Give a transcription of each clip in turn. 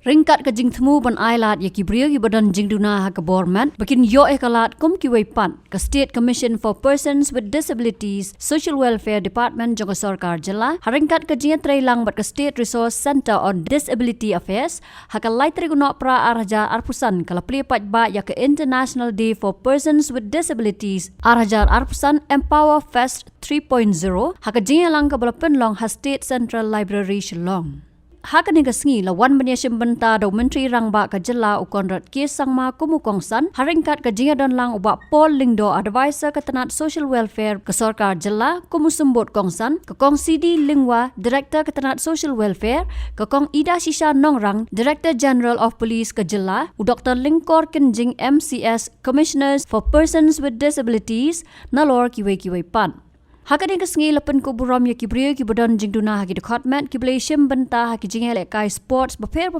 Ringkat ke jing temu ban ailat ya kibrio ki badan jing Duna ha ke government bakin yo ekalat kum ki wei pan ke State Commission for Persons with Disabilities Social Welfare Department jong sarkar jela haringkat ke jing trailang bat ke State Resource Center on Disability Affairs ha ke lai triguno pra arhajar arpusan kala pli pat ba ya ke International Day for Persons with Disabilities arhajar arpusan Empower Fest 3.0 ha ke jing lang ke balapen long ha State Central Library Shillong. Hakani kasngi la wan banya simbenta do menteri rangba ka jela u Conrad ke sangma kumukongsan haringkat ka jinga don lang uba Paul Lingdo advisor ka tanat social welfare ka sarkar jela kumusembot kongsan ka kong CD Lingwa director ka tanat social welfare ka kong Ida Shisha Nongrang director general of police ka jela u Dr Lingkor Kenjing MCS commissioners for persons with disabilities nalor kiwe pan. Hakani kasngi lapan ko buram ya kibrio ki badan jing Duna haki Dkhot met ki blai shim benta haki jing ele kai sports baper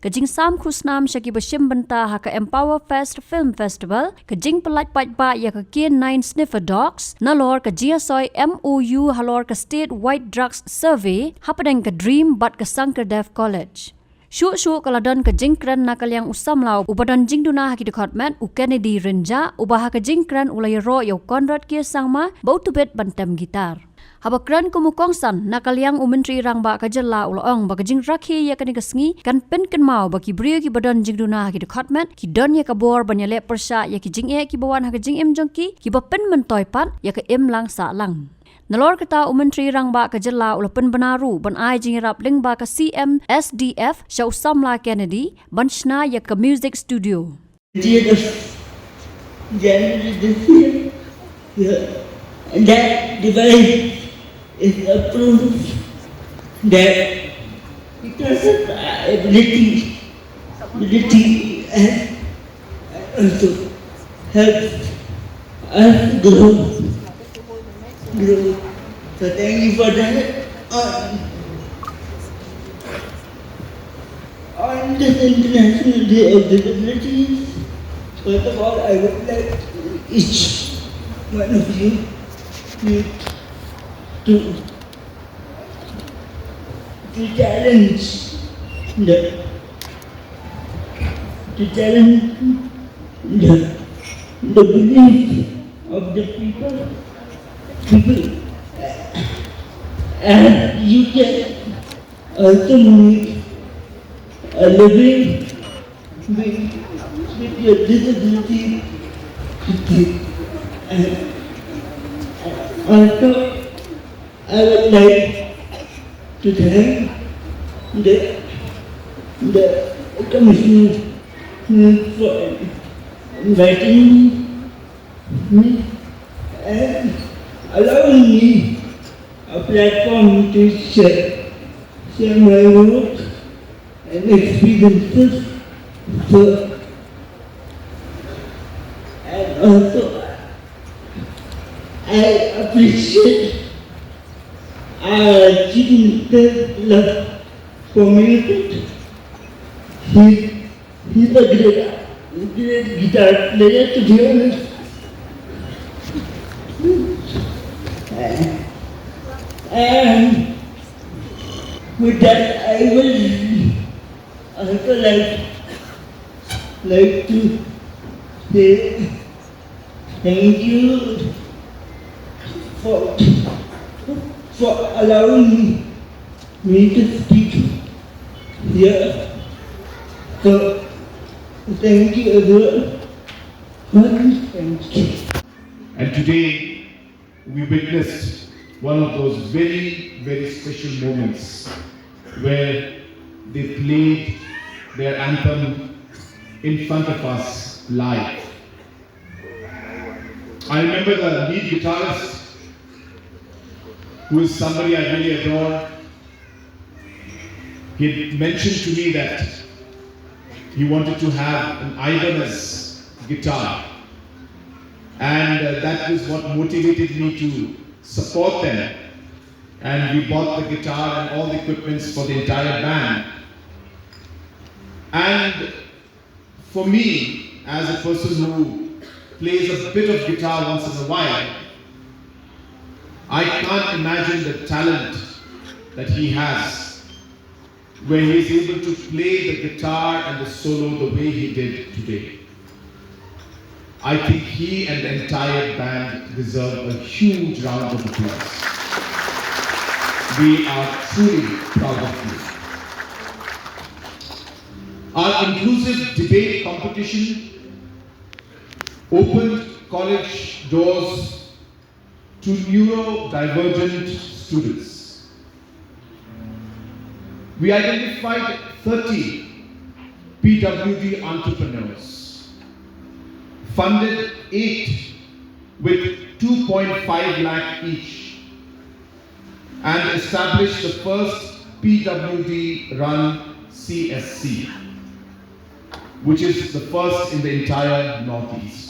ka jing sam khusnam shaki bashim benta haka Empower Fest Film Festival ka jing pelat pat ba ya ka kien 9 sniffer dogs nalor ka GSOI MOU halor ka State White Drugs Survey hapadeng ka Dream bat ka Sankardev College. Shu kaladan ke jingkran nakal yang usam lau ubadan jing Duna haki Dkhot met u Kennedy Renja ubah ke jingkran ulay ro yau Conrad ke sangma bau Tbit bantem gitar. Habakran kumukongsan nakal yang menteri rangba ka jela ulaong ba jing rakhi ya kani kasngi kan pen kan mau ba ki brio ki badan jing Duna haki Dkhot met ki don ya kabor banyale persya ya ki jing e ki bawan haki jing em jongki ki ba pen mentoy pat ya ka em lang sa lang. Nalor kata menteri rangba ka jela ulapan benaru ban ai jingirap lingba ka CM SDF Syau Samla Kennedy ban shna ya ka music studio. January this year, that device is approved that because of ability and also helps us grow. So thank you for that. On this International Day of Disabilities, first of all, I would like each one of you to challenge the belief of the people. And you can also make a living with your disability. And also, I would like to thank the Commission for inviting me and allowing me a platform to share my work and experiences. And also, I appreciate our Chief Love community. He's a great guitar player, to be honest. And with that, I will also like to say thank you for allowing me to speak here. So thank you everyone. Thank you. And today we witnessed one of those very, very special moments where they played their anthem in front of us live. I remember the lead guitarist, who is somebody I really adore. He had mentioned to me that he wanted to have an Ibanez guitar, and that was what motivated me to support them. And we bought the guitar and all the equipments for the entire band. And for me, as a person who plays a bit of guitar once in a while, I can't imagine the talent that he has. where he is able to play the guitar and the solo the way he did today. I think he and the entire band deserve a huge round of applause. We are truly proud of you. Our inclusive debate competition opened college doors to neurodivergent students. We identified 30 PWD entrepreneurs, funded 8 with 2.5 lakh each, and established the first PWD run CSC, which is the first in the entire Northeast.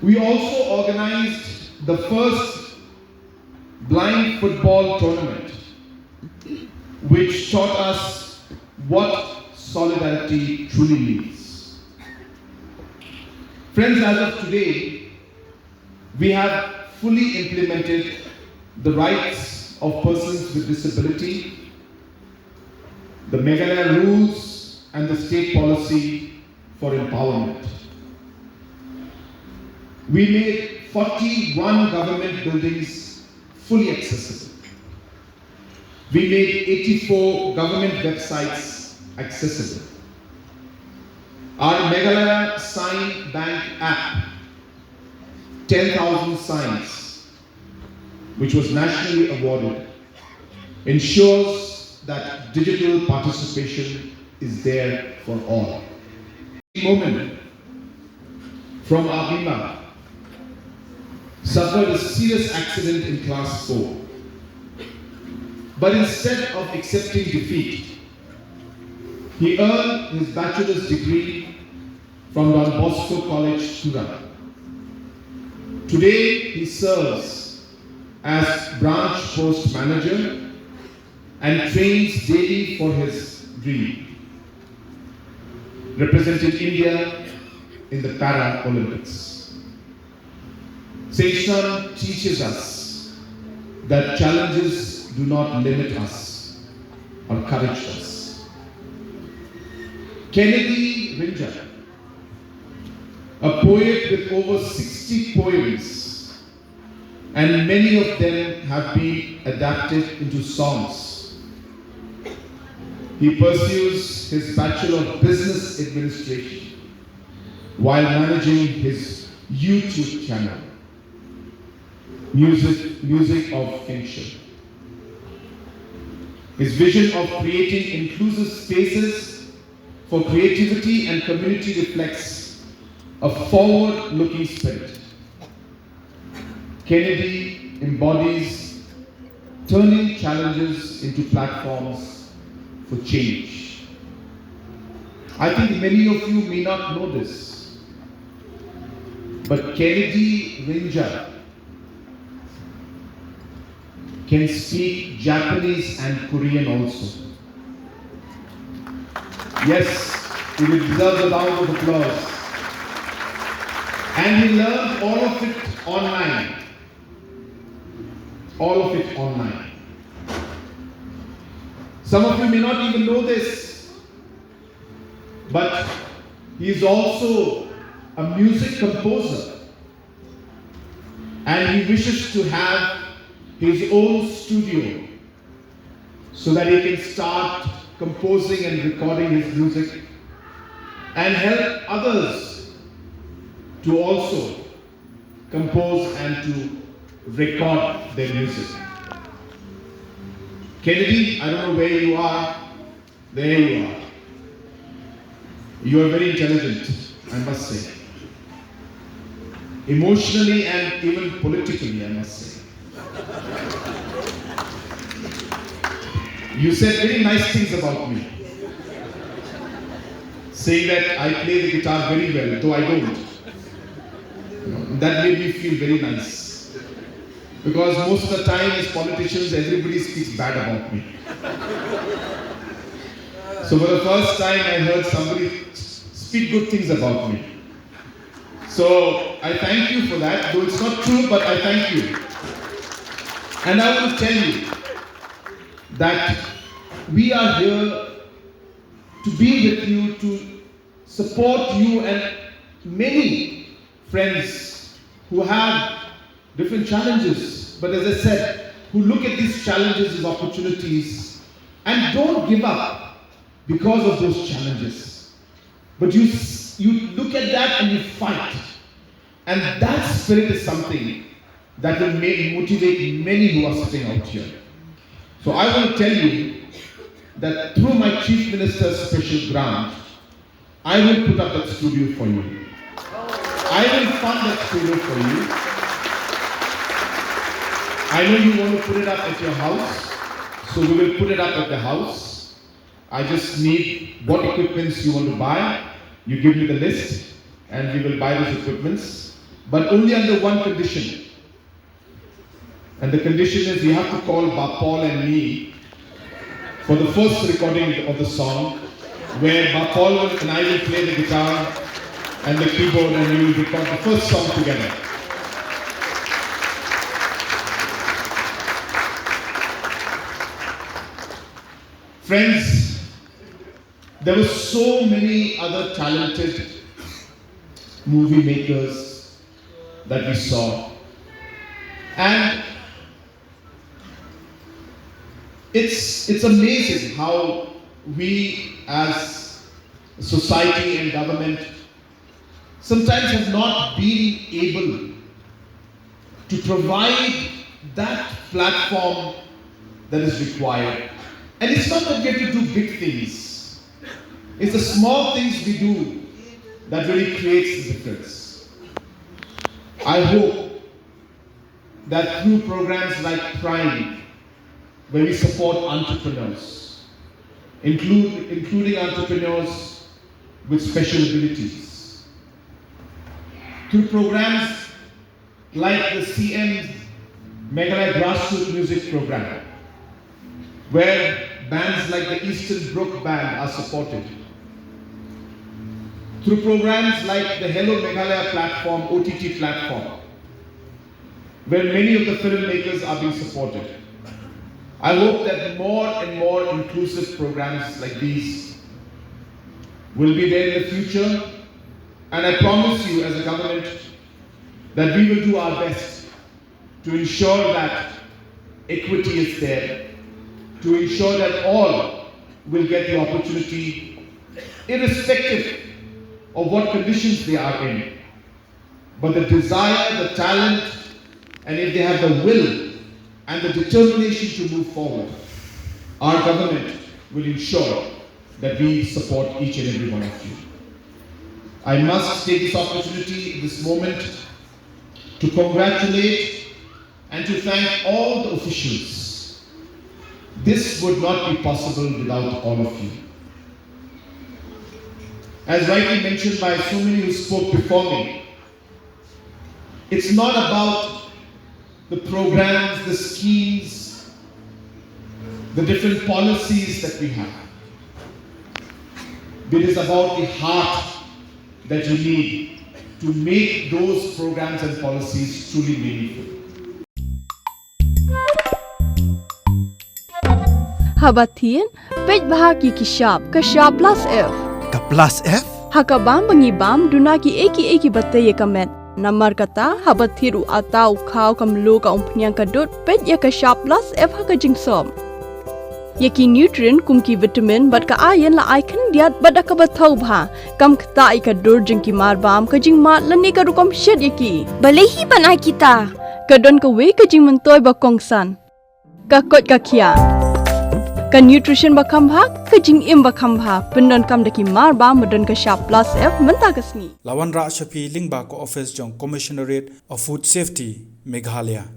We also organized the first blind football tournament, which taught us what solidarity truly means. Friends, as of today, we have fully implemented the rights of persons with disability, the Meghalaya rules, and the state policy for empowerment. We made 41 government buildings fully accessible. We made 84 government websites accessible. Our Meghalaya Sign Bank app, 10,000 signs, which was nationally awarded, ensures that digital participation is there for all. Moment from our Bima suffered a serious accident in class 4. But instead of accepting defeat, he earned his bachelor's degree from Don Bosco College, Duna. Today, he serves as branch post manager and trains daily for his dream, representing India in the Para-Olympics. Sien teaches us that challenges do not limit us or encourage us. Kennedy Rinja, a poet with over 60 poems, and many of them have been adapted into songs. He pursues his Bachelor of Business Administration while managing his YouTube channel, Music of Kinship. His vision of creating inclusive spaces for creativity and community reflects a forward-looking spirit. Kennedy embodies turning challenges into platforms for change. I think many of you may not know this, but Kennedy Rinja can speak Japanese and Korean also. Yes, he deserves a round of applause. And he learned all of it online. All of it online. Some of you may not even know this, but he is also a music composer. And he wishes to have his own studio so that he can start composing and recording his music and help others to also compose and to record their music. Kennedy, I don't know where you are. There you are. You are very intelligent, I must say. Emotionally and even politically, I must say. You said very nice things about me, saying that I play the guitar very well, though I don't. That made me feel very nice. Because most of the time as politicians, everybody speaks bad about me. So for the first time, I heard somebody speak good things about me. So I thank you for that, though it's not true, but I thank you. And I will tell you that we are here to be with you, to support you and many friends who have different challenges, but as I said, who look at these challenges as opportunities and don't give up because of those challenges. But you look at that and you fight. And that spirit is something that will motivate many who are sitting out here. So I want to tell you that through my Chief Minister's special grant, I will put up that studio for you. I will fund that studio for you. I know you want to put it up at your house, so we will put it up at the house. I just need what equipments you want to buy. You give me the list and we will buy those equipments, but only under one condition. And the condition is you have to call Paul and me for the first recording of the song, where Paul and I will play the guitar and the keyboard and we will record the first song together. Friends, there were so many other talented movie makers that we saw. And it's amazing how we as a society and government sometimes have not been able to provide that platform that is required. And it's not that we have to do big things. It's the small things we do that really creates the difference. I hope that through programs like Prime, where we support entrepreneurs, including entrepreneurs with special abilities, through programs like the Sien Meghalaya Grassroots Music Program, where bands like the Eastern Brook Band are supported, through programs like the Hello Meghalaya platform, OTT platform, where many of the filmmakers are being supported. I hope that more and more inclusive programs like these will be there in the future, and I promise you as a government that we will do our best to ensure that equity is there, to ensure that all will get the opportunity, irrespective of what conditions they are in. But the desire, the talent, and if they have the will and the determination to move forward, our government will ensure that we support each and every one of you. I must take this opportunity, this moment, to congratulate and to thank all the officials. This would not be possible without all of you. As rightly mentioned by so many who spoke before me, it's not about the programs, the schemes, the different policies that we have. It is about the heart that you need to make those programs and policies truly meaningful. Habatin, pej bahagi kishab, kashab plus F. Ka plus F? Hakabam bangibam, duna ki eki bataye kamet. Namar kata, habathiru atau kau kamlu ka umpnyang kadut, pej ya kashab plus F haka jingsom. Yaki nutrient kum ki vitamin bat ka ayan la icon diat bat ka bathau bha. Kam kta ika dur jing ki marbam ka jing mat lani ka rukom shed yaki. Balehi banai kita. Kadon ka we ka jing mentoy ba kongsan. Ka kot ka kia. Ka nutrition ba khambha ka jing im ba khambha pendon kam daki mar ba modon ka sharp plus F menta kasni Lawan Ra Shafi Lingba ko office jong Commissionerate of Food Safety Meghalaya.